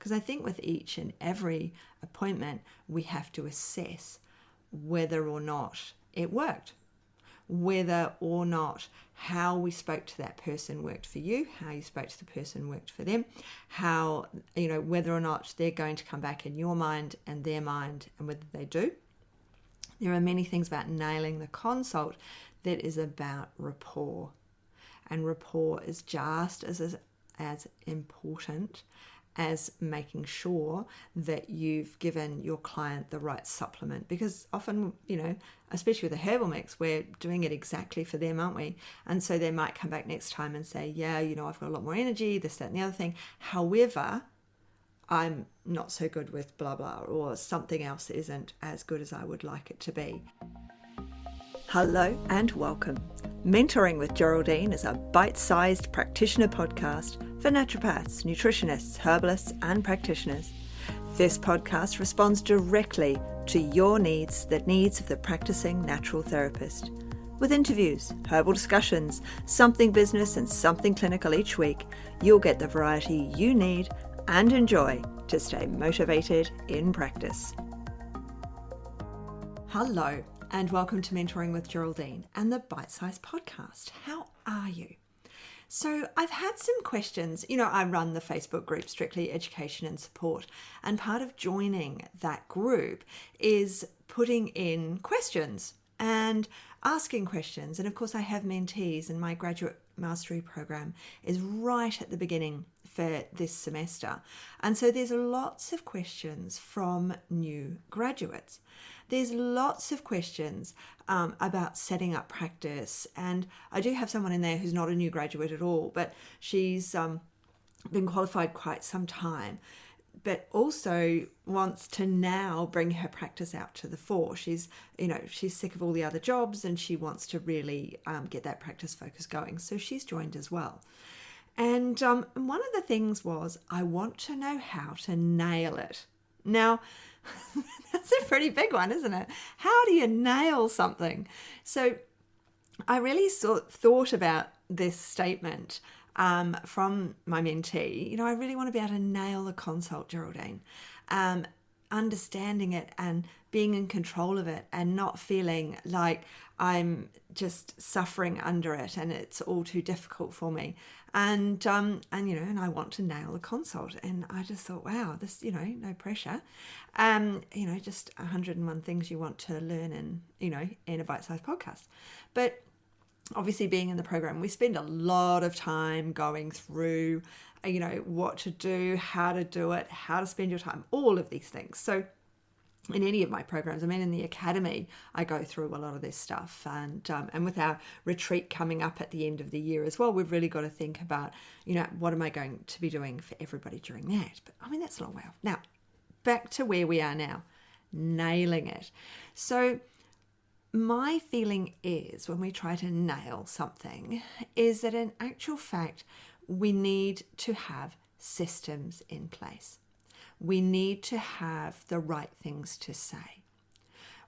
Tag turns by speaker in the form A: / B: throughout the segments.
A: Because I think with each and every appointment, we have to assess whether or not it worked, whether or not how we spoke to that person worked for you, how you spoke to the person worked for them, how, whether or not they're going to come back in your mind and their mind, and whether they do. There are many things about nailing the consult that is about rapport. And rapport is just as important as making sure that you've given your client the right supplement. Because often, especially with a herbal mix, we're doing it exactly for them, aren't we? And so they might come back next time and say, yeah, I've got a lot more energy, this, that, and the other thing. However, I'm not so good with blah, blah, or something else isn't as good as I would like it to be. Hello and welcome. Mentoring with Geraldine is a bite-sized practitioner podcast for naturopaths, nutritionists, herbalists, and practitioners. This podcast responds directly to your needs, the needs of the practicing natural therapist. With interviews, herbal discussions, something business and something clinical each week, you'll get the variety you need and enjoy to stay motivated in practice. Hello and welcome to Mentoring with Geraldine and the Bite Size Podcast. How are you? So I've had some questions. I run the Facebook group Strictly Education and Support, and part of joining that group is putting in questions and asking questions. And of course I have mentees, and my graduate mastery program is right at the beginning for this semester. And so there's lots of questions from new graduates. There's lots of questions about setting up practice. And I do have someone in there who's not a new graduate at all, but she's been qualified quite some time, but also wants to now bring her practice out to the fore. She's sick of all the other jobs and she wants to really get that practice focus going. So she's joined as well. And one of the things was, I want to know how to nail it. Now, that's a pretty big one, isn't it? How do you nail something? So I really thought about this statement from my mentee. I really want to be able to nail the consult, Geraldine. Understanding it and being in control of it and not feeling like I'm just suffering under it and it's all too difficult for me. And I want to nail the consult. And I just thought, wow, this, no pressure. Just 101 things you want to learn in a bite-sized podcast. But obviously being in the program, we spend a lot of time going through, what to do, how to do it, how to spend your time, all of these things. So in any of my programs, in the academy, I go through a lot of this stuff. And with our retreat coming up at the end of the year as well, we've really got to think about, what am I going to be doing for everybody during that? But that's a long way off. Now, back to where we are now, nailing it. So my feeling is when we try to nail something is that in actual fact, we need to have systems in place. We need to have the right things to say.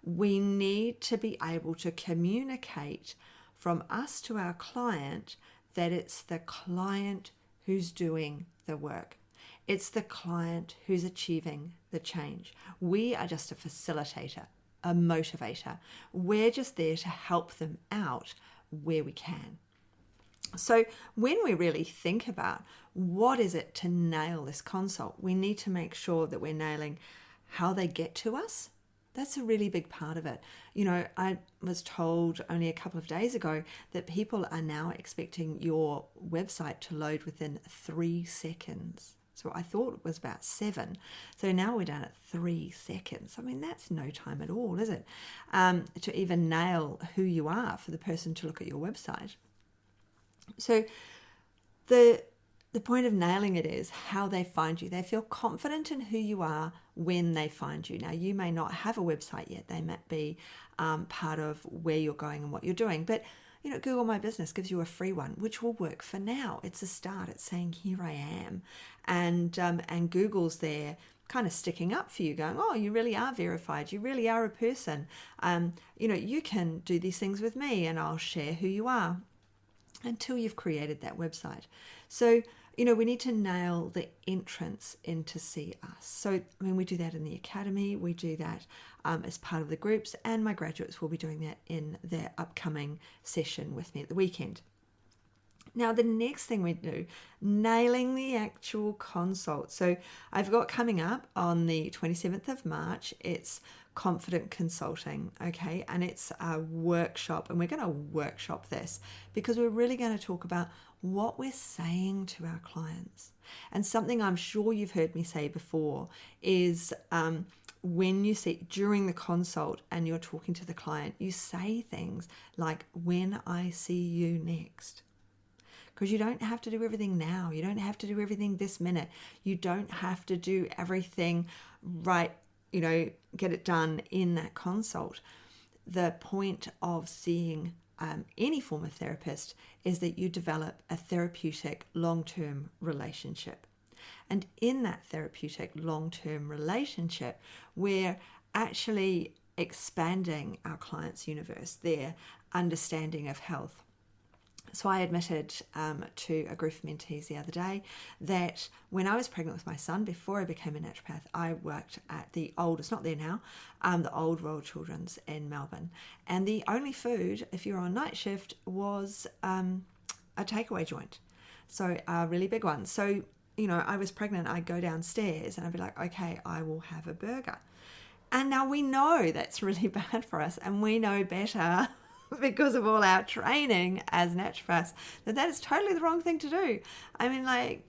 A: We need to be able to communicate from us to our client that it's the client who's doing the work. It's the client who's achieving the change. We are just a facilitator, a motivator. We're just there to help them out where we can. So when we really think about what is it to nail this consult, we need to make sure that we're nailing how they get to us. That's a really big part of it. I was told only a couple of days ago that people are now expecting your website to load within 3 seconds. So I thought it was about 7. So now we're down at 3 seconds. That's no time at all, is it? To even nail who you are for the person to look at your website. So the point of nailing it is how they find you. They feel confident in who you are when they find you. Now, you may not have a website yet. They might be part of where you're going and what you're doing. But, Google My Business gives you a free one, which will work for now. It's a start. It's saying, here I am. And Google's there kind of sticking up for you, going, oh, you really are verified. You really are a person. You can do these things with me and I'll share who you are, until you've created that website. So, we need to nail the entrance in to see us. So, we do that in the academy. We do that as part of the groups, and my graduates will be doing that in their upcoming session with me at the weekend. Now, the next thing we do, nailing the actual consult. So I've got coming up on the 27th of March, it's Confident Consulting, okay? And it's a workshop, and we're going to workshop this because we're really going to talk about what we're saying to our clients. And something I'm sure you've heard me say before is when you see during the consult and you're talking to the client, you say things like, when I see you next. Because you don't have to do everything now. You don't have to do everything this minute. You don't have to do everything right, get it done in that consult. The point of seeing any form of therapist is that you develop a therapeutic long-term relationship. And in that therapeutic long-term relationship, we're actually expanding our client's universe, their understanding of health. So I admitted to a group of mentees the other day that when I was pregnant with my son, before I became a naturopath, I worked at the old, it's not there now, the old Royal Children's in Melbourne. And the only food, if you're on night shift, was a takeaway joint. So a really big one. So, I was pregnant, I'd go downstairs and I'd be like, okay, I will have a burger. And now we know that's really bad for us, and we know better because of all our training as naturopaths, that is totally the wrong thing to do.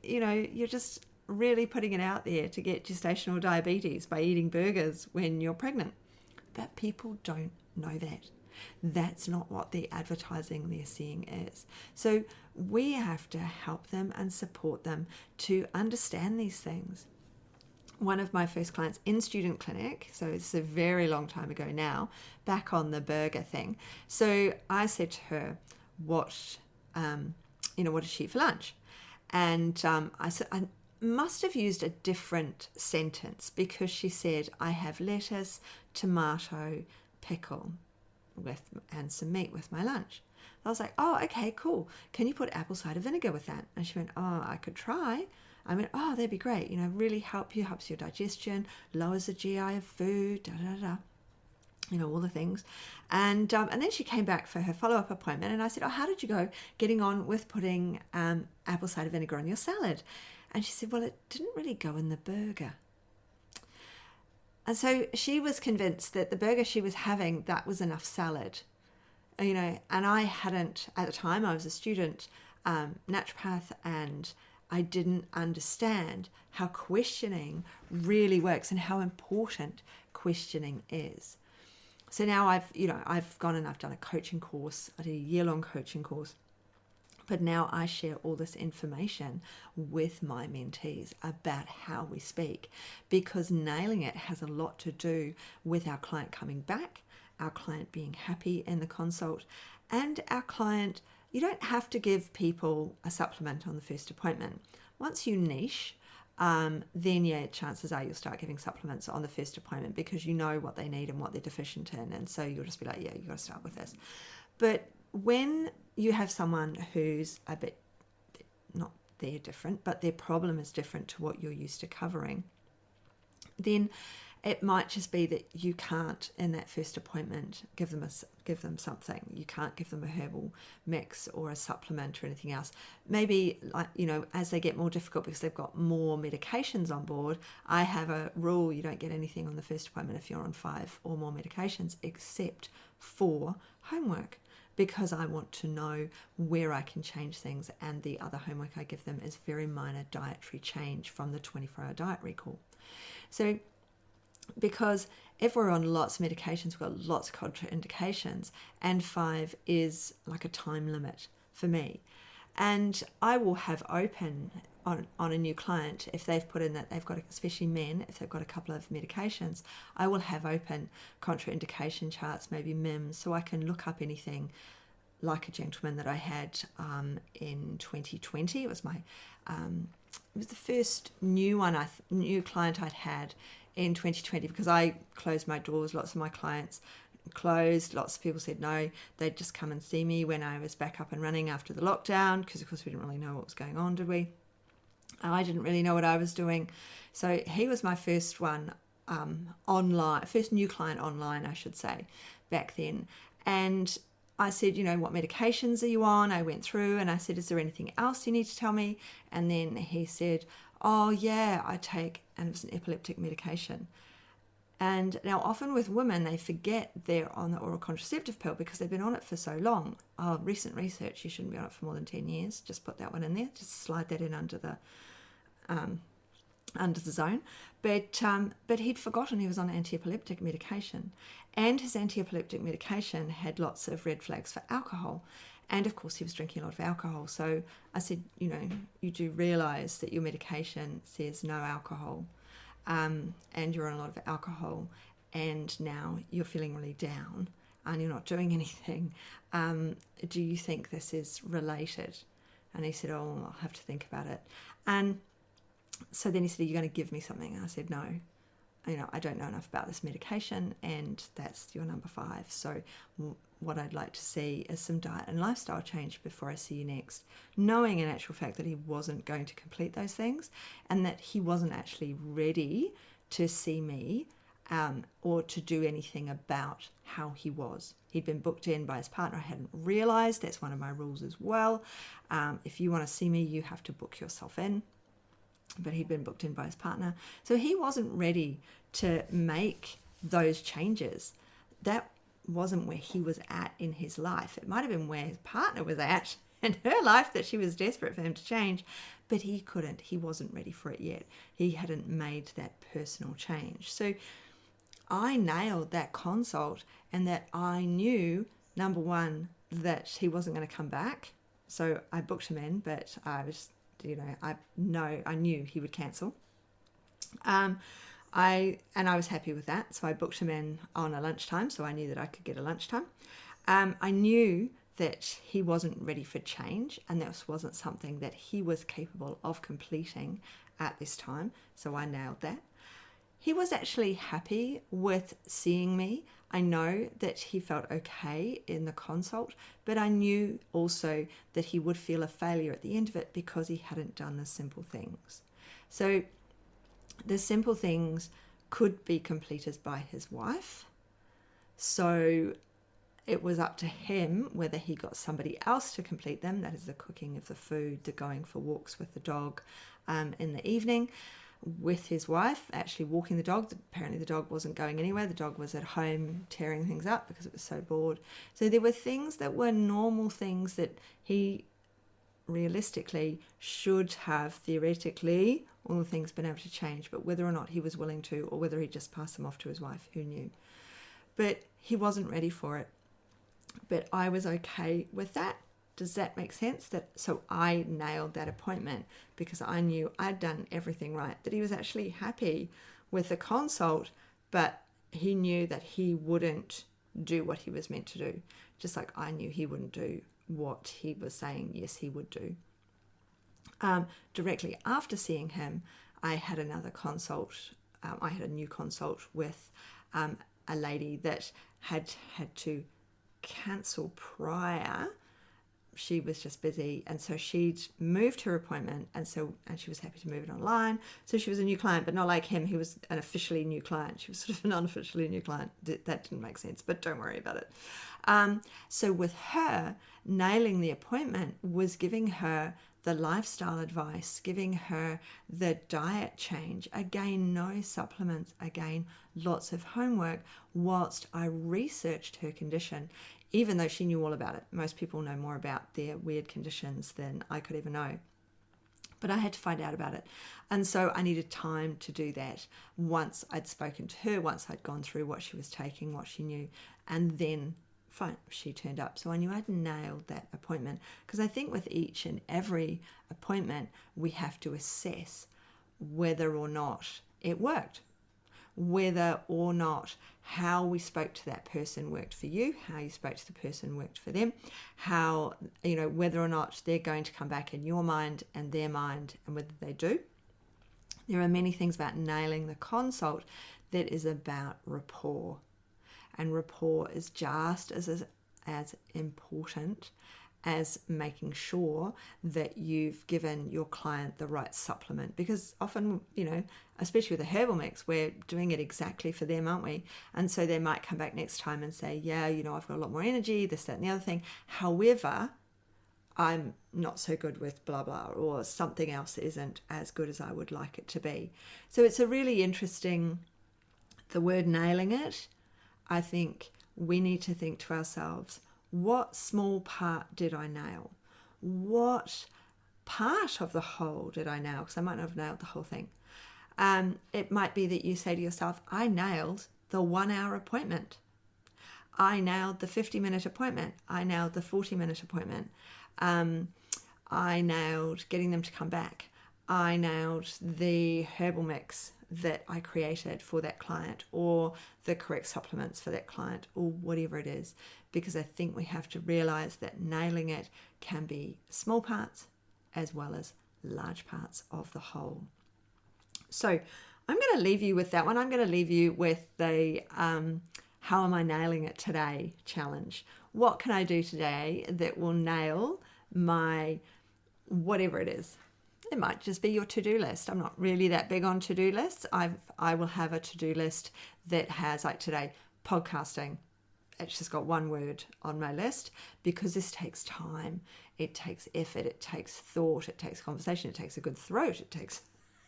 A: You're just really putting it out there to get gestational diabetes by eating burgers when you're pregnant. But people don't know that. That's not what the advertising they're seeing is. So we have to help them and support them to understand these things. One of my first clients in student clinic, so it's a very long time ago now, back on the burger thing. So I said to her, what does she eat for lunch? And I said, I must have used a different sentence because she said, I have lettuce, tomato, pickle and some meat with my lunch. I was like, oh, okay, cool. Can you put apple cider vinegar with that? And she went, oh, I could try. I went, oh, that'd be great. Really helps your digestion, lowers the GI of food, all the things. And then she came back for her follow-up appointment, and I said, oh, how did you go getting on with putting apple cider vinegar on your salad? And she said, well, it didn't really go in the burger. And so she was convinced that the burger she was having, that was enough salad. And I hadn't, at the time, I was a student naturopath, and I didn't understand how questioning really works and how important questioning is. So now I've gone and I've done a coaching course. I did a year-long coaching course. But now I share all this information with my mentees about how we speak, because nailing it has a lot to do with our client coming back, our client being happy in the consult, and our client. You don't have to give people a supplement on the first appointment. Once you niche, then chances are you'll start giving supplements on the first appointment because you know what they need and what they're deficient in. And so you'll just be like, yeah, you got to start with this. But when you have someone who's a bit, not they're different, but their problem is different to what you're used to covering, then it might just be that you can't, in that first appointment, give them something. You can't give them a herbal mix or a supplement or anything else. Maybe, as they get more difficult because they've got more medications on board, I have a rule: you don't get anything on the first appointment if you're on 5 or more medications, except for homework, because I want to know where I can change things. And the other homework I give them is very minor dietary change from the 24-hour diet recall. So, because if we're on lots of medications, we've got lots of contraindications, and 5 is like a time limit for me. And I will have open on a new client, if they've put in that they've got, especially men, if they've got a couple of medications, I will have open contraindication charts, maybe MIMS, so I can look up anything. Like a gentleman that I had in 2020. It was my, it was the first new client I'd had in 2020, because I closed my doors. Lots of my clients closed. Lots of people said no. They'd just come and see me when I was back up and running after the lockdown, because of course we didn't really know what was going on, did we? I didn't really know what I was doing. So he was my first one online, first new client online, I should say, back then. And I said, what medications are you on? I went through and I said, is there anything else you need to tell me? And then he said, oh yeah, I take, and it was an epileptic medication. And now often with women, they forget they're on the oral contraceptive pill because they've been on it for so long. Oh, recent research, you shouldn't be on it for more than 10 years. Just put that one in there. Just slide that in under the zone. But he'd forgotten he was on anti-epileptic medication. And his anti-epileptic medication had lots of red flags for alcohol. And of course, he was drinking a lot of alcohol. So I said, you do realise that your medication says no alcohol. And you're on a lot of alcohol, and now you're feeling really down and you're not doing anything. Do you think this is related? And he said, oh, I'll have to think about it. And so then he said, are you going to give me something? And I said, no, I don't know enough about this medication, and that's your number 5. So what I'd like to see is some diet and lifestyle change before I see you next, knowing in actual fact that he wasn't going to complete those things and that he wasn't actually ready to see me or to do anything about how he was. He'd been booked in by his partner. I hadn't realised. That's one of my rules as well. If you want to see me, you have to book yourself in. But he'd been booked in by his partner. So he wasn't ready to make those changes. That wasn't where he was at in his life. It might have been where his partner was at in her life, that she was desperate for him to change, but he couldn't. He wasn't ready for it yet. He hadn't made that personal change. So I nailed that consult, and that I knew, number 1, that he wasn't going to come back. So I booked him in, but I was, I knew he would cancel. I was happy with that, so I booked him in on a lunchtime, so I knew that I could get a lunchtime. I knew that he wasn't ready for change, and this wasn't something that he was capable of completing at this time, so I nailed that. He was actually happy with seeing me. I know that he felt okay in the consult, but I knew also that he would feel a failure at the end of it because he hadn't done the simple things. So the simple things could be completed by his wife. So it was up to him whether he got somebody else to complete them. That is the cooking of the food, the going for walks with the dog in the evening with his wife, actually walking the dog. Apparently the dog wasn't going anywhere. The dog was at home tearing things up because it was so bored. So there were things that were normal things that he realistically should have, theoretically, all the things been able to change, but whether or not he was willing to, or whether he just passed them off to his wife, who knew. But he wasn't ready for it. But I was okay with that. Does that make sense? So I nailed that appointment because I knew I'd done everything right, that he was actually happy with the consult, but he knew that he wouldn't do what he was meant to do, just like I knew he wouldn't do what he was saying yes he would do. Directly after seeing him, I had another consult. I had a new consult with a lady that had to cancel prior. She was just busy, and so she'd moved her appointment, and she was happy to move it online. So she was a new client, but not like him. He was an officially new client. She was sort of an unofficially new client. That didn't make sense, but don't worry about it. So with her, nailing the appointment was giving her the lifestyle advice, giving her the diet change. Again, no supplements. Again, lots of homework whilst I researched her condition, even though she knew all about it. Most people know more about their weird conditions than I could ever know. But I had to find out about it. And so I needed time to do that once I'd spoken to her, once I'd gone through what she was taking, what she knew, and then fine, she turned up. So I knew I'd nailed that appointment, because I think with each and every appointment, we have to assess whether or not it worked, whether or not how we spoke to that person worked for you, how you spoke to the person worked for them, how, whether or not they're going to come back in your mind and their mind, and whether they do. There are many things about nailing the consult that is about rapport. And rapport is just as important as making sure that you've given your client the right supplement. Because often, especially with a herbal mix, we're doing it exactly for them, aren't we? And so they might come back next time and say, yeah, I've got a lot more energy, this, that, and the other thing. However, I'm not so good with blah, blah, or something else isn't as good as I would like it to be. So it's a really interesting, the word nailing it, I think we need to think to ourselves, what small part did I nail? What part of the whole did I nail? Because I might not have nailed the whole thing. It might be that you say to yourself, I nailed the 1 hour appointment. I nailed the 50-minute appointment. I nailed the 40-minute appointment. I nailed getting them to come back. I nailed the herbal mix that I created for that client, or the correct supplements for that client, or whatever it is. Because I think we have to realize that nailing it can be small parts as well as large parts of the whole. So I'm going to leave you with that one. I'm going to leave you with the how am I nailing it today challenge. What can I do today that will nail my whatever it is? It might just be your to-do list. I'm not really that big on to-do lists. I will have a to-do list that has, like today, podcasting. It's just got one word on my list, because this takes time. It takes effort. It takes thought. It takes conversation. It takes a good throat. It takes,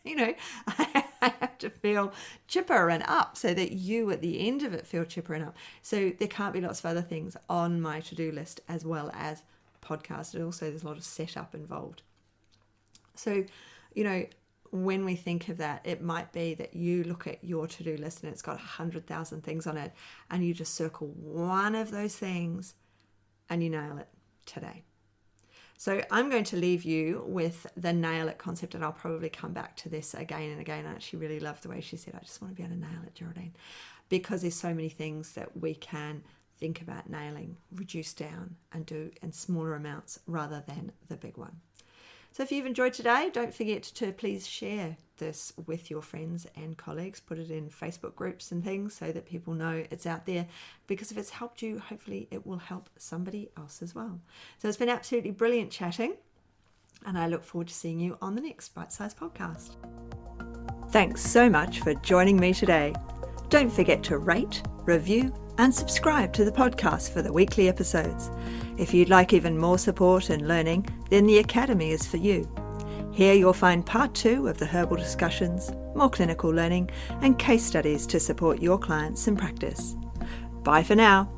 A: I have to feel chipper and up so that you at the end of it feel chipper and up. So there can't be lots of other things on my to-do list as well as podcast. And also there's a lot of setup involved. So, when we think of that, it might be that you look at your to-do list and it's got 100,000 things on it, and you just circle one of those things and you nail it today. So I'm going to leave you with the nail it concept, and I'll probably come back to this again and again. I actually really love the way she said, I just want to be able to nail it, Geraldine, because there's so many things that we can think about nailing, reduce down and do in smaller amounts rather than the big one. So if you've enjoyed today, don't forget to please share this with your friends and colleagues. Put it in Facebook groups and things so that people know it's out there, because if it's helped you, hopefully it will help somebody else as well. So it's been absolutely brilliant chatting, and I look forward to seeing you on the next Bite Size podcast. Thanks so much for joining me today. Don't forget to rate, review, and subscribe to the podcast for the weekly episodes. If you'd like even more support and learning, then the Academy is for you. Here you'll find part 2 of the herbal discussions, more clinical learning, and case studies to support your clients in practice. Bye for now.